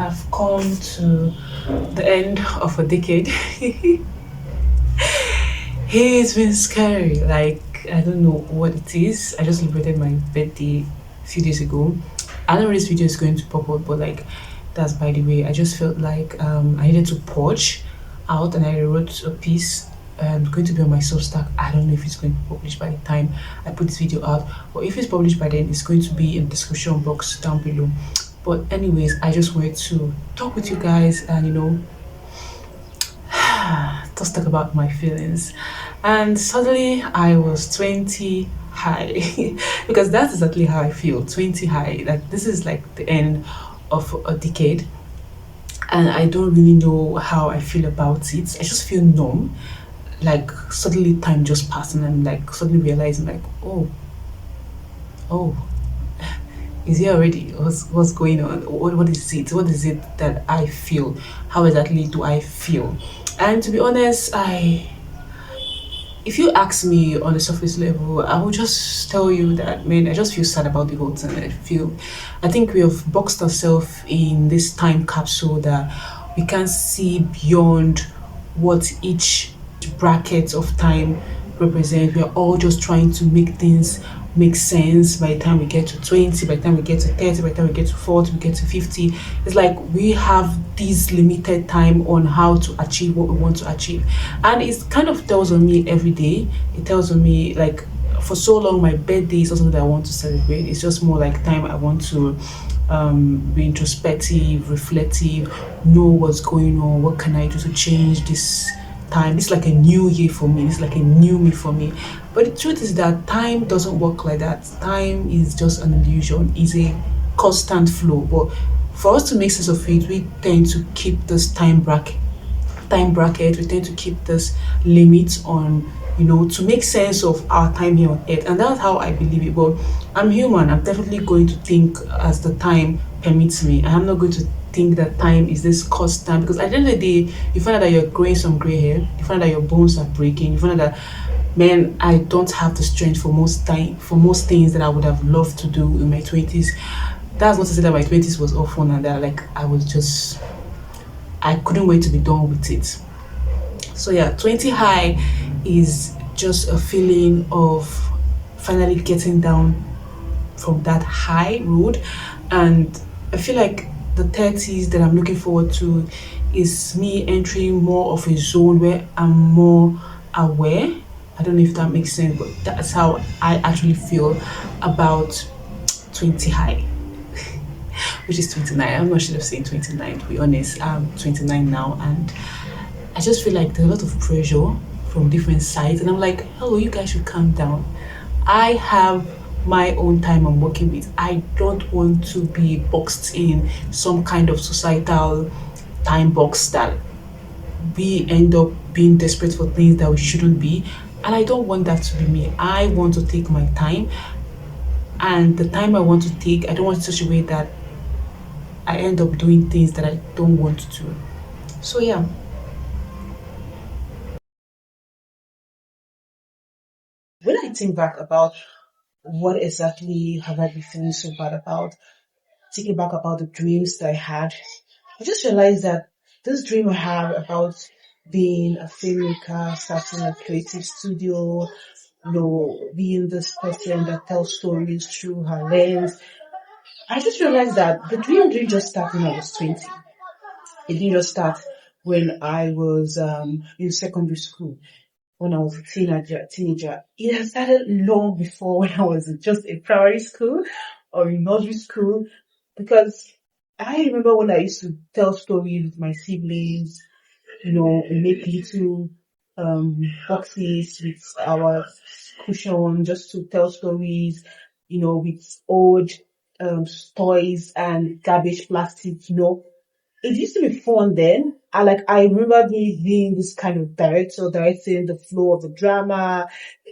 I've come to the end of a decade. It's been scary. Like, I don't know what it is. I just celebrated my birthday a few days ago. I don't know if this video is going to pop up, but like, that's by the way. I just felt like I needed to purge out, and I wrote a piece. Going to be on my Substack. I don't know if it's going to be published by the time I put this video out, but if it's published by then, it's going to be in the description box down below. But anyways, I just wanted to talk with you guys and just talk about my feelings. And suddenly I was 20 high because that's exactly how I feel. 20 high. Like this is like the end of a decade and I don't really know how I feel about it. I just feel numb. Like suddenly time just passed and I'm like suddenly realizing like, oh, is he already? What's going on? What is it? What is it that I feel? How exactly do I feel? And to be honest, if you ask me on the surface level, I will just tell you that man, I just feel sad about the whole thing. I think we have boxed ourselves in this time capsule that we can't see beyond what each bracket of time represent. We're all just trying to make things make sense by the time we get to 20, by the time we get to 30, by the time we get to 40, we get to 50. It's like we have this limited time on how to achieve what we want to achieve. And it kind of tells on me every day. It tells on me like for so long my birthday is not something that I want to celebrate. It's just more like time I want to be introspective, reflective, know what's going on, what can I do to change this time. It's like a new year for me. It's like a new me for me. But the truth is that time doesn't work like that. Time is just an illusion. It's a constant flow. But for us to make sense of it, we tend to keep this time bracket. We tend to keep this limit on to make sense of our time here on earth, and that's how I believe it. But I'm human. I'm definitely going to think as the time permits me. I'm not going to think that time is this constant because at the end of the day, you find out that you're growing some gray hair, you find out that your bones are breaking, you find out that man, I don't have the strength for most things that I would have loved to do in my 20s. That's not to say that my 20s was all fun and that like I couldn't wait to be done with it. So yeah, 20 high is just a feeling of finally getting down from that high road. And I feel like the 30s that I'm looking forward to is me entering more of a zone where I'm more aware. I don't know if that makes sense, but that's how I actually feel about 20 high, which is 29. I'm not sure of saying 29 to be honest. I'm 29 now and I just feel like there's a lot of pressure from different sides, and I'm like, hello, you guys should calm down. I have my own time I'm working with. I don't want to be boxed in some kind of societal time box that we end up being desperate for things that we shouldn't be. And I don't want that to be me. I want to take my time, and the time I want to take, I don't want it such a way that I end up doing things that I don't want to. So yeah, when I think back about what exactly have I been feeling so bad about, thinking back about the dreams that I had, I just realized that this dream I had about being a filmmaker, starting a creative studio, being this person that tells stories through her lens. I just realized that the dream didn't just start when I was 20. It didn't just start when I was in secondary school, when I was a teenager. It had started long before when I was just in primary school or in nursery school because I remember when I used to tell stories with my siblings, we make little boxes with our cushion just to tell stories, with old toys and garbage plastic. It used to be fun then. I remember me being this kind of director, directing the flow of the drama.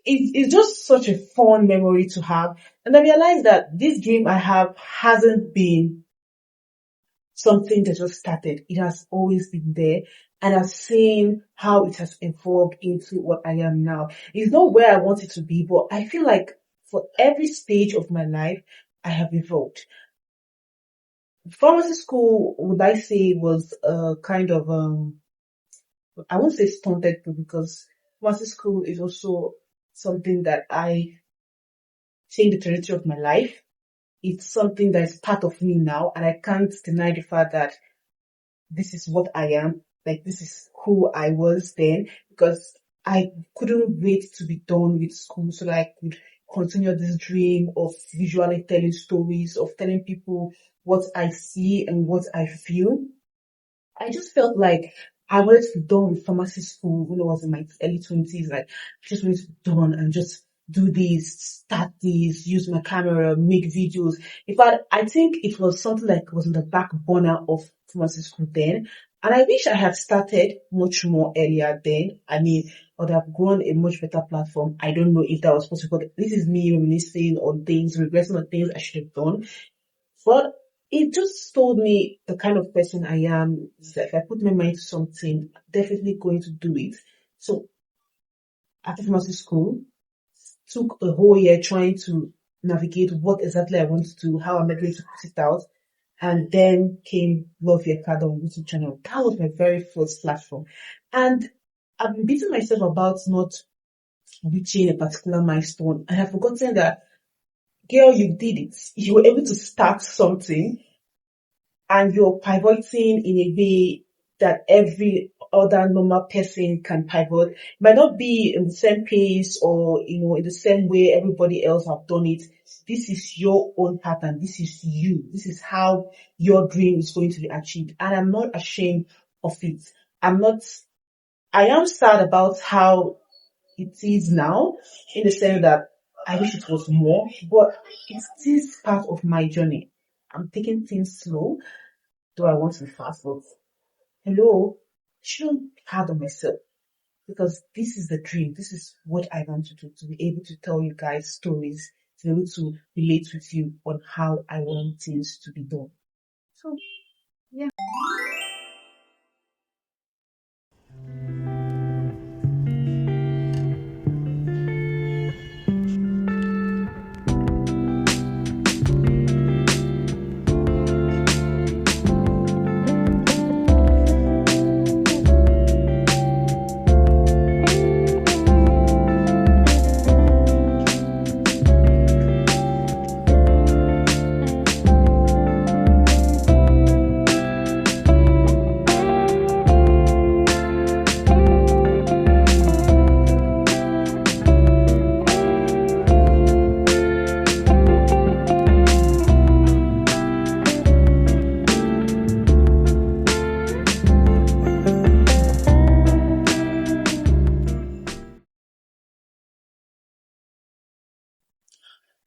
It's just such a fun memory to have. And I realized that this dream I have hasn't been something that just started. It has always been there. And I've seen how it has evolved into what I am now. It's not where I want it to be, but I feel like for every stage of my life, I have evolved. Pharmacy school, would I say, was kind of I won't say stunted too, because pharmacy school is also something that I change the trajectory of my life. It's something that is part of me now, and I can't deny the fact that this is what I am. Like, this is who I was then, because I couldn't wait to be done with school so that I could continue this dream of visually telling stories, of telling people what I see and what I feel. I just felt like I wanted to be done with pharmacy school when I was in my early 20s. Like, I just wanted to be done and just do this, start this, use my camera, make videos. In fact, I think it was something like was in the back burner of pharmacy school then. And I wish I had started much more earlier then. I mean, I would have grown a much better platform. I don't know if that was possible. This is me reminiscing on things, regressing on things I should have done. But it just told me the kind of person I am. That if I put my mind to something, I'm definitely going to do it. So after pharmacy school, took a whole year trying to navigate what exactly I want to do, how am I going to put it out. And then came Viakada on YouTube channel. That was my very first platform. And I've been beating myself about not reaching a particular milestone. I have forgotten that, girl, you did it. You were able to start something, and you're pivoting in a way that every other normal person can pivot. It might not be in the same pace or, in the same way everybody else have done it. This is your own pattern. This is you. This is how your dream is going to be achieved. And I'm not ashamed of it. I am sad about how it is now, in the sense that I wish it was more, but it's this part of my journey. I'm taking things slow. Do I want to be fast? But hello, I shouldn't be hard on myself, because this is the dream. This is what I want to do, to be able to tell you guys stories, to be able to relate with you on how I want things to be done. So, yeah.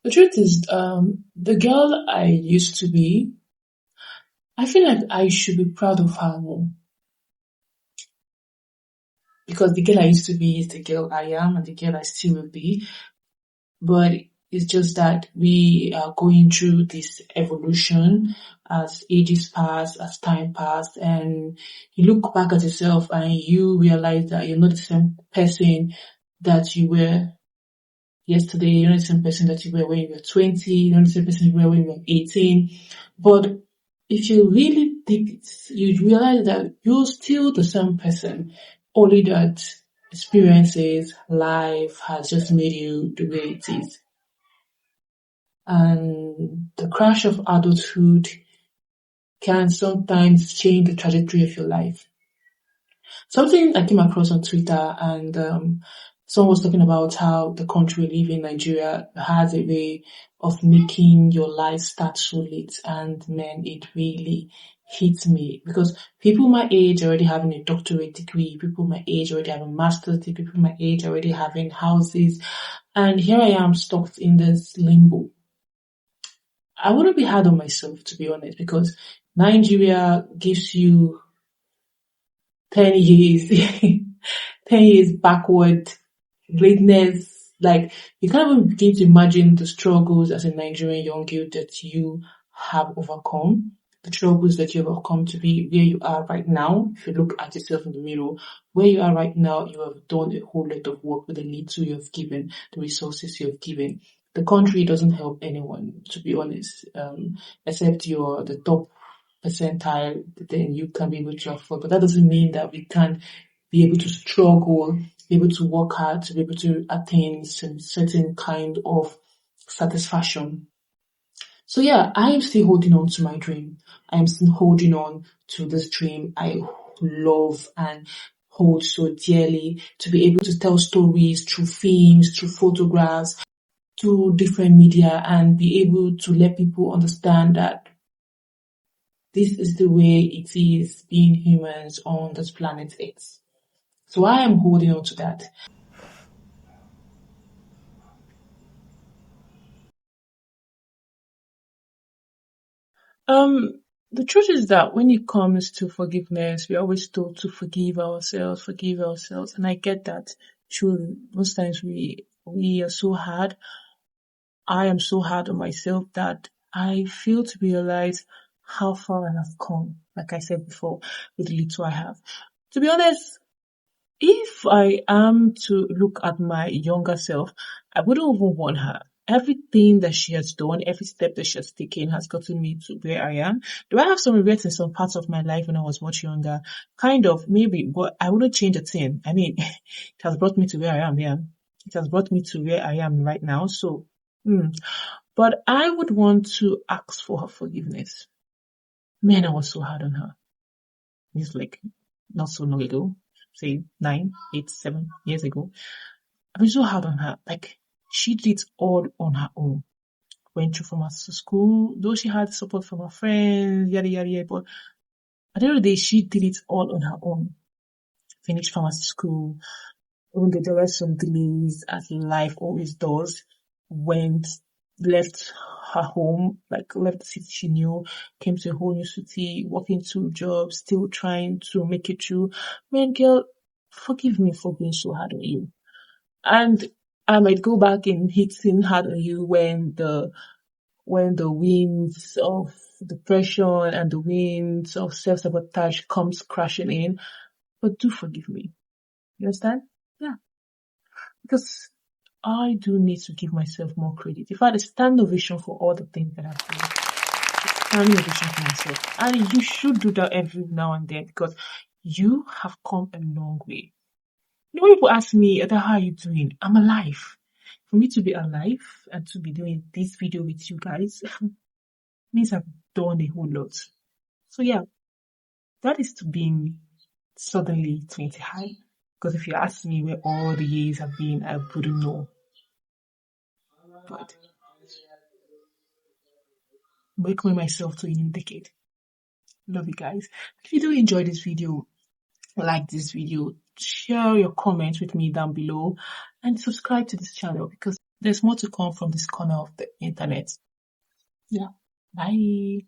The truth is, the girl I used to be, I feel like I should be proud of her more, because the girl I used to be is the girl I am and the girl I still will be. But it's just that we are going through this evolution as ages pass, as time pass, and you look back at yourself and you realize that you're not the same person that you were yesterday. You're not the same person that you were when you were 20. You're not the same person you were when you were 18. But if you really dig it, you realize that you're still the same person, only that experiences, life has just made you the way it is. And the crash of adulthood can sometimes change the trajectory of your life. Something I came across on Twitter, and someone was talking about how the country we live in, Nigeria, has a way of making your life start so late. And man, it really hits me, because people my age already having a doctorate degree, people my age already having master's degree, people my age already having houses, and here I am stuck in this limbo. I wouldn't be hard on myself, to be honest, because Nigeria gives you 10 years, 10 years backward greatness. Like, you can't even begin to imagine the struggles as a Nigerian young girl that you have overcome, the struggles that you have overcome to be where you are right now. If you look at yourself in the mirror, where you are right now, you have done a whole lot of work with the little you have given, the resources you have given. The country doesn't help anyone, to be honest, except you're the top. percentile, then you can be able to afford. But that doesn't mean that we can't be able to struggle, be able to work hard, to be able to attain some certain kind of satisfaction. So yeah, I am still holding on to my dream. I am still holding on to this dream I love and hold so dearly, to be able to tell stories through films, through photographs, through different media, and be able to let people understand that this is the way it is being humans on this planet Earth. So I am holding on to that. Um, the truth is that when it comes to forgiveness, we're always told to forgive ourselves, and I get that. Truly, most times we are so hard. I am so hard on myself that I fail to realize how far I have come. Like I said before, with the little I have. To be honest, if I am to look at my younger self, I wouldn't even want her. Everything that she has done, every step that she has taken has gotten me to where I am. Do I have some regrets in some parts of my life when I was much younger? Kind of, maybe, but I wouldn't change a thing. I mean, it has brought me to where I am, yeah. It has brought me to where I am right now, so, But I would want to ask for her forgiveness. Man, I was so hard on her. It's like not so long ago, say 9, 8, 7 years ago. I was so hard on her. Like, she did it all on her own. Went through pharmacy school, though she had support from her friends, yada yada yada. But at the end of the day, she did it all on her own. Finished pharmacy school, even though there were some delays, as life always does. Went, left her home, like left the city she knew, came to a whole new city, working 2 jobs, still trying to make it through. Man, girl, forgive me for being so hard on you. And I might go back and hitting hard on you when the winds of depression and the winds of self-sabotage comes crashing in. But do forgive me. You understand? Yeah. Because I do need to give myself more credit. If I had a stand ovation for all the things that I've done, standing ovation for myself. And you should do that every now and then because you have come a long way. You know, when people ask me, how are you doing? I'm alive. For me to be alive and to be doing this video with you guys means I've done a whole lot. So yeah, that is to being suddenly 20 high. Because if you ask me where all the years have been, I wouldn't know. But welcoming myself to a new decade. Love you guys. If you do enjoy this video, like this video, share your comments with me down below and subscribe to this channel because there's more to come from this corner of the internet. Yeah. Bye.